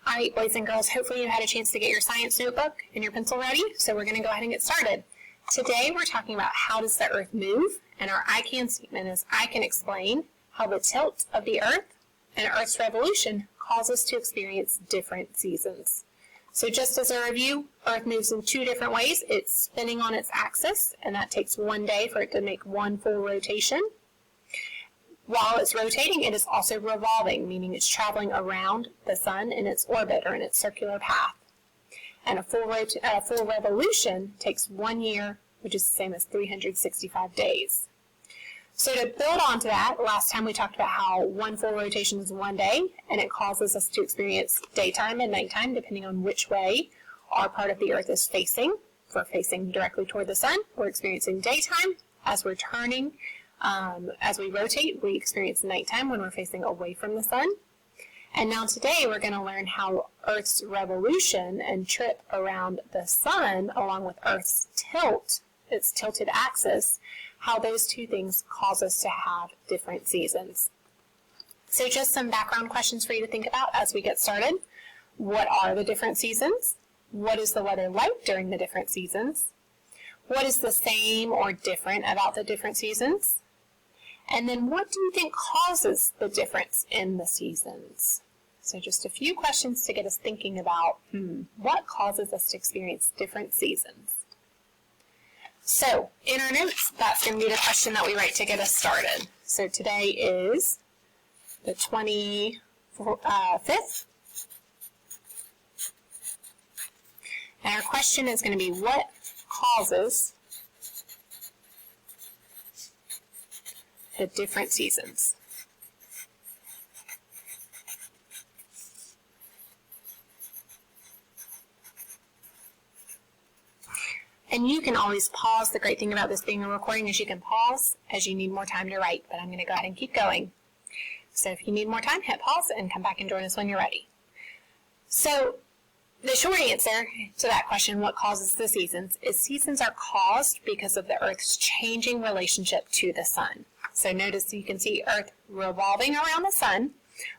All right, boys and girls, hopefully you had a chance to get your science notebook and your pencil ready, so we're going to go ahead and get started. Today we're talking about how does the Earth move, and our I can statement is I can explain how the tilt of the Earth and Earth's revolution cause us to experience different seasons. So just as a review, Earth moves in two different ways. It's spinning on its axis, and that takes 1 day for it to make one full rotation. While it's rotating, it is also revolving, meaning it's traveling around the sun in its orbit or in its circular path. And a full revolution takes 1 year, which is the same as 365 days. So to build onto that, last time we talked about how one full rotation is 1 day, and it causes us to experience daytime and nighttime depending on which way our part of the Earth is facing. If we're facing directly toward the sun, we're experiencing daytime. As we're turning, as we rotate, we experience nighttime when we're facing away from the sun. And now today we're going to learn how Earth's revolution and trip around the sun, along with Earth's tilt, its tilted axis, how those two things cause us to have different seasons. So just some background questions for you to think about as we get started. What are the different seasons? What is the weather like during the different seasons? What is the same or different about the different seasons? And then what do you think causes the difference in the seasons? So just a few questions to get us thinking about what causes us to experience different seasons. So in our notes, that's going to be the question that we write to get us started. So today is the 25th. And our question is going to be, what causes the different seasons? And you can always pause. The great thing about this being a recording is you can pause as you need more time to write, but I'm going to go ahead and keep going. So if you need more time, hit pause and come back and join us when you're ready. So the short answer to that question, what causes the seasons, is seasons are caused because of the Earth's changing relationship to the sun. So notice you can see Earth revolving around the sun,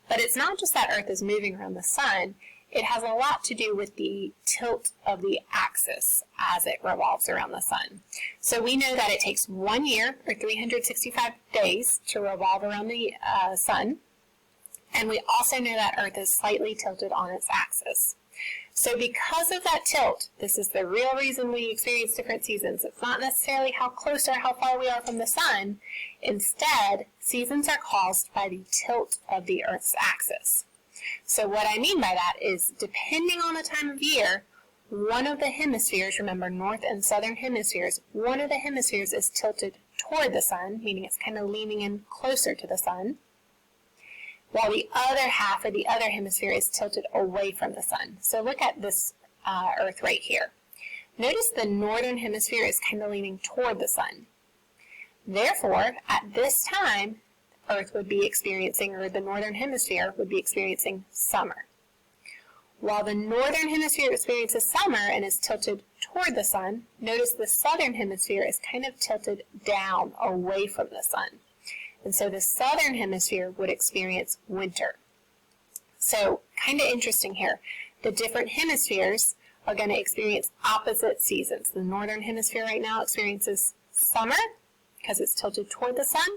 but it's not just that Earth is moving around the sun. It has a lot to do with the tilt of the axis as it revolves around the sun. So we know that it takes 1 year, or 365 days, to revolve around the sun. And we also know that Earth is slightly tilted on its axis. So because of that tilt, this is the real reason we experience different seasons. It's not necessarily how close or how far we are from the sun. Instead, seasons are caused by the tilt of the Earth's axis. So what I mean by that is, depending on the time of year, one of the hemispheres, remember north and southern hemispheres, one of the hemispheres is tilted toward the sun, meaning it's kind of leaning in closer to the sun, while the other half or the other hemisphere is tilted away from the sun. So look at this Earth right here. Notice the northern hemisphere is kind of leaning toward the sun. Therefore, at this time, Earth would be experiencing, or the northern hemisphere would be experiencing summer. While the northern hemisphere experiences summer and is tilted toward the sun, notice the southern hemisphere is kind of tilted down away from the sun. And so the southern hemisphere would experience winter. So kind of interesting here. The different hemispheres are going to experience opposite seasons. The northern hemisphere right now experiences summer because it's tilted toward the sun,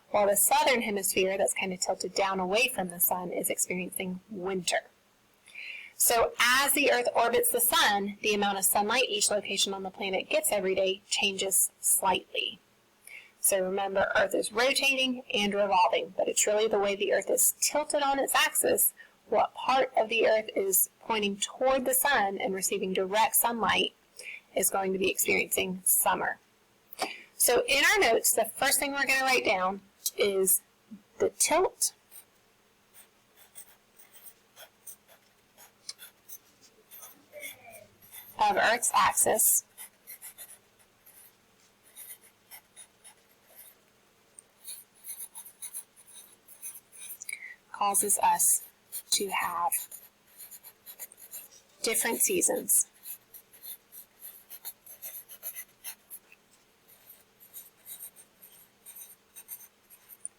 while the southern hemisphere, that's kind of tilted down away from the sun, is experiencing winter. So as the Earth orbits the sun, the amount of sunlight each location on the planet gets every day changes slightly. So remember, Earth is rotating and revolving, but it's really the way the Earth is tilted on its axis, what part of the Earth is pointing toward the sun and receiving direct sunlight is going to be experiencing summer. So in our notes, the first thing we're going to write down is the tilt of Earth's axis causes us to have different seasons.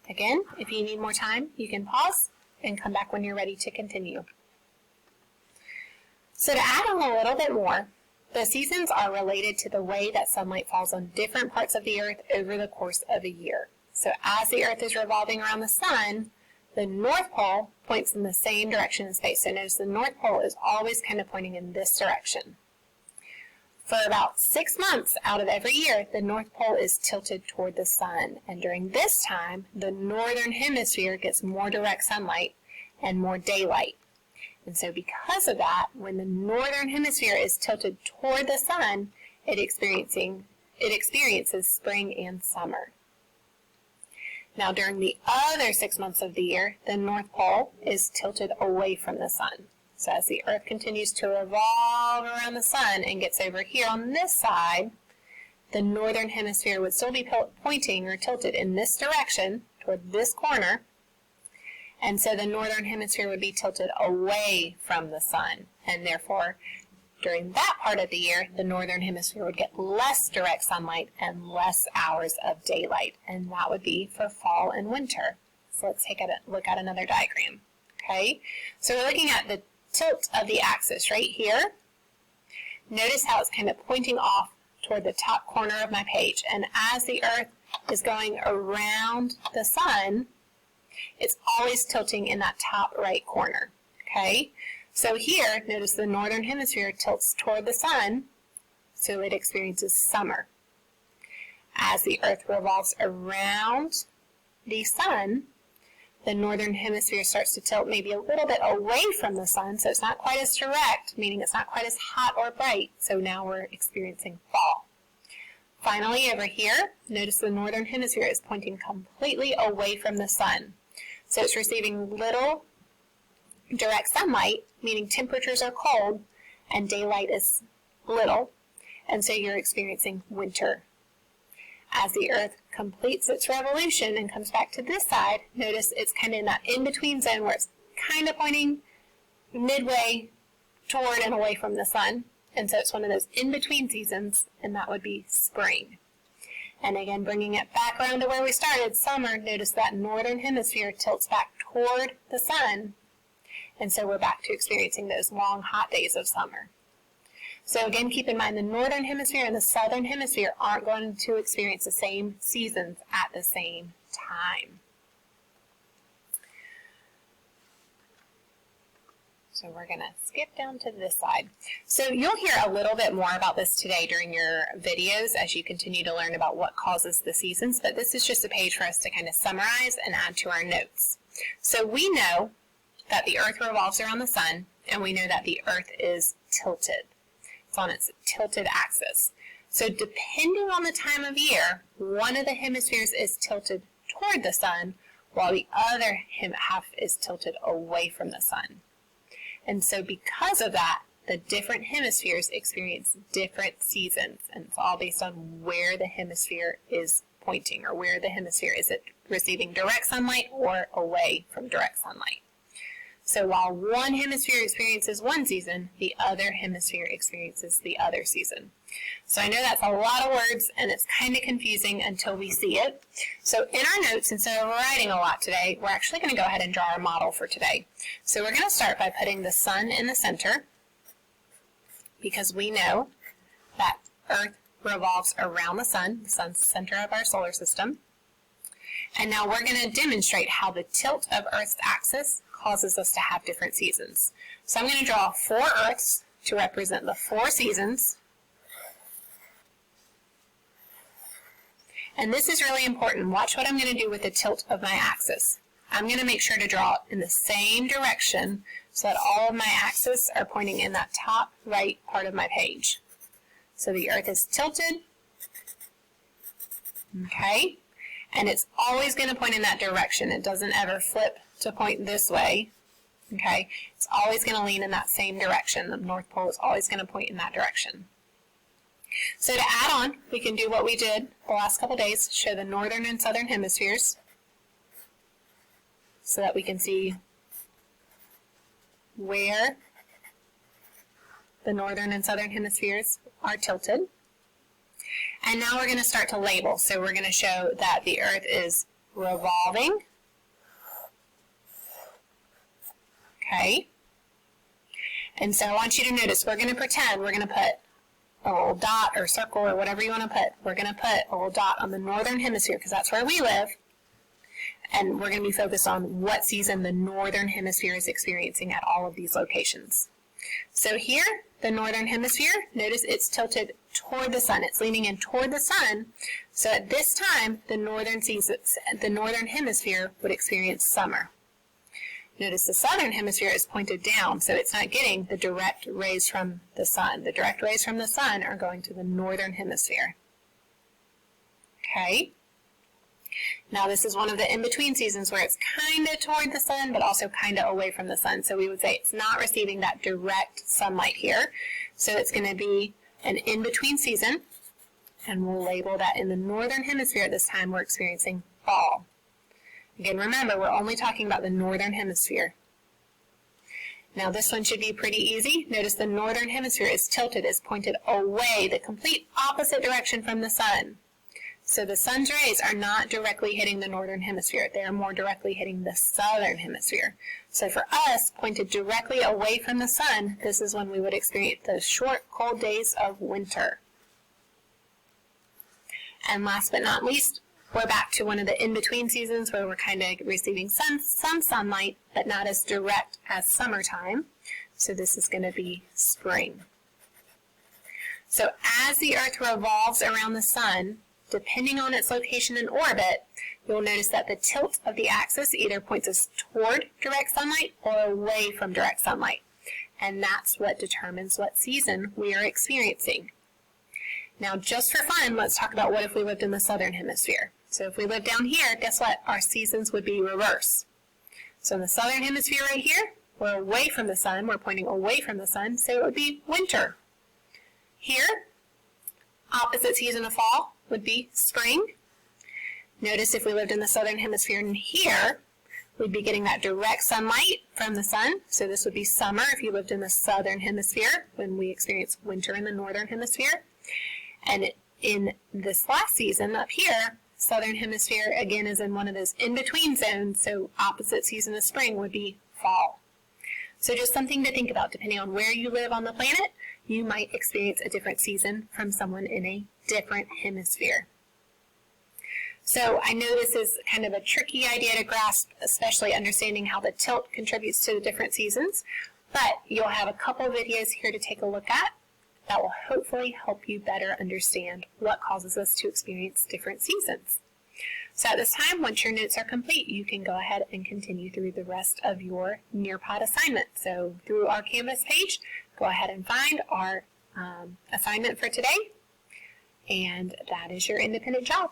Again, if you need more time, you can pause and come back when you're ready to continue. So to add on a little bit more, the seasons are related to the way that sunlight falls on different parts of the earth over the course of a year. So as the earth is revolving around the sun, the North Pole points in the same direction in space. So notice the North Pole is always kind of pointing in this direction. For about 6 months out of every year, the North Pole is tilted toward the sun. And during this time, the northern hemisphere gets more direct sunlight and more daylight. And so because of that, when the northern hemisphere is tilted toward the sun, it experiences spring and summer. Now during the other 6 months of the year, the North Pole is tilted away from the sun. So as the earth continues to revolve around the sun and gets over here on this side, the northern hemisphere would still be pointing or tilted in this direction toward this corner. And so the northern hemisphere would be tilted away from the sun. And therefore, during that part of the year, the northern hemisphere would get less direct sunlight and less hours of daylight. And that would be for fall and winter. So let's take a look at another diagram. Okay, so we're looking at the tilt of the axis right here. Notice how it's kind of pointing off toward the top corner of my page. And as the earth is going around the sun, it's always tilting in that top right corner. Okay, so here, notice the northern hemisphere tilts toward the sun, so it experiences summer. As the earth revolves around the sun, the northern hemisphere starts to tilt maybe a little bit away from the sun, so it's not quite as direct, meaning it's not quite as hot or bright, so now we're experiencing fall. Finally, over here, notice the northern hemisphere is pointing completely away from the sun. So it's receiving little direct sunlight, meaning temperatures are cold, and daylight is little, and so you're experiencing winter. As the earth completes its revolution and comes back to this side, notice it's kind of in that in-between zone where it's kind of pointing midway toward and away from the sun. And so it's one of those in-between seasons, and that would be spring. And again, bringing it back around to where we started, summer, notice that northern hemisphere tilts back toward the sun. And so we're back to experiencing those long, hot days of summer. So again, keep in mind the northern hemisphere and the southern hemisphere aren't going to experience the same seasons at the same time. So we're going to skip down to this side. So you'll hear a little bit more about this today during your videos as you continue to learn about what causes the seasons, but this is just a page for us to kind of summarize and add to our notes. So we know that the earth revolves around the sun, and we know that the earth is tilted. It's on its tilted axis. So depending on the time of year, one of the hemispheres is tilted toward the sun, while the other half is tilted away from the sun. And so because of that, the different hemispheres experience different seasons, and it's all based on where the hemisphere is pointing, or where the hemisphere is it receiving direct sunlight or away from direct sunlight. So while one hemisphere experiences one season, the other hemisphere experiences the other season. So I know that's a lot of words, and it's kind of confusing until we see it. So in our notes, instead of writing a lot today, we're actually going to go ahead and draw our model for today. So we're going to start by putting the sun in the center, because we know that Earth revolves around the sun's the center of our solar system. And now we're going to demonstrate how the tilt of Earth's axis causes us to have different seasons. So I'm going to draw 4 Earths to represent the 4 seasons. And this is really important. Watch what I'm going to do with the tilt of my axis. I'm going to make sure to draw it in the same direction so that all of my axes are pointing in that top right part of my page. So the Earth is tilted, okay, and it's always going to point in that direction. It doesn't ever flip to point this way, okay. It's always going to lean in that same direction. The North Pole is always going to point in that direction. So to add on, we can do what we did the last couple days, show the northern and southern hemispheres so that we can see where the northern and southern hemispheres are tilted. And now we're going to start to label. So we're going to show that the Earth is revolving, okay, And so I want you to notice, we're going to pretend we're going to put a little dot or circle or whatever you want to put. We're going to put a little dot on the northern hemisphere because that's where we live. And we're going to be focused on what season the northern hemisphere is experiencing at all of these locations. So here, the northern hemisphere, notice it's tilted toward the sun. It's leaning in toward the sun. So at this time, the northern hemisphere would experience summer. Notice the southern hemisphere is pointed down, so it's not getting the direct rays from the sun. The direct rays from the sun are going to the northern hemisphere. Okay? Now this is one of the in-between seasons where it's kind of toward the sun, but also kind of away from the sun. So we would say it's not receiving that direct sunlight here. So it's going to be an in-between season, and we'll label that in the northern hemisphere at this time we're experiencing fall. Again, remember, we're only talking about the northern hemisphere. Now this one should be pretty easy. Notice the northern hemisphere is tilted, is pointed away, the complete opposite direction from the sun. So the sun's rays are not directly hitting the northern hemisphere. They are more directly hitting the southern hemisphere. So for us, pointed directly away from the sun, this is when we would experience those short, cold days of winter. And last but not least, we're back to one of the in-between seasons where we're kind of receiving some sunlight, but not as direct as summertime. So this is going to be spring. So as the Earth revolves around the sun, depending on its location in orbit, you'll notice that the tilt of the axis either points us toward direct sunlight or away from direct sunlight. And that's what determines what season we are experiencing. Now, just for fun, let's talk about what if we lived in the southern hemisphere. So if we lived down here, guess what? Our seasons would be reversed. So in the southern hemisphere right here, we're away from the sun. We're pointing away from the sun, so it would be winter. Here, opposite season of fall would be spring. Notice if we lived in the southern hemisphere in here, we'd be getting that direct sunlight from the sun. So this would be summer if you lived in the southern hemisphere when we experience winter in the northern hemisphere. And in this last season up here, southern hemisphere again is in one of those in-between zones, so opposite season of spring would be fall. So just something to think about. Depending on where you live on the planet, you might experience a different season from someone in a different hemisphere. So I know this is kind of a tricky idea to grasp, especially understanding how the tilt contributes to the different seasons, but you'll have a couple of videos here to take a look at that will hopefully help you better understand what causes us to experience different seasons. So at this time, once your notes are complete, you can go ahead and continue through the rest of your Nearpod assignment. So through our Canvas page, go ahead and find our assignment for today, and that is your independent job.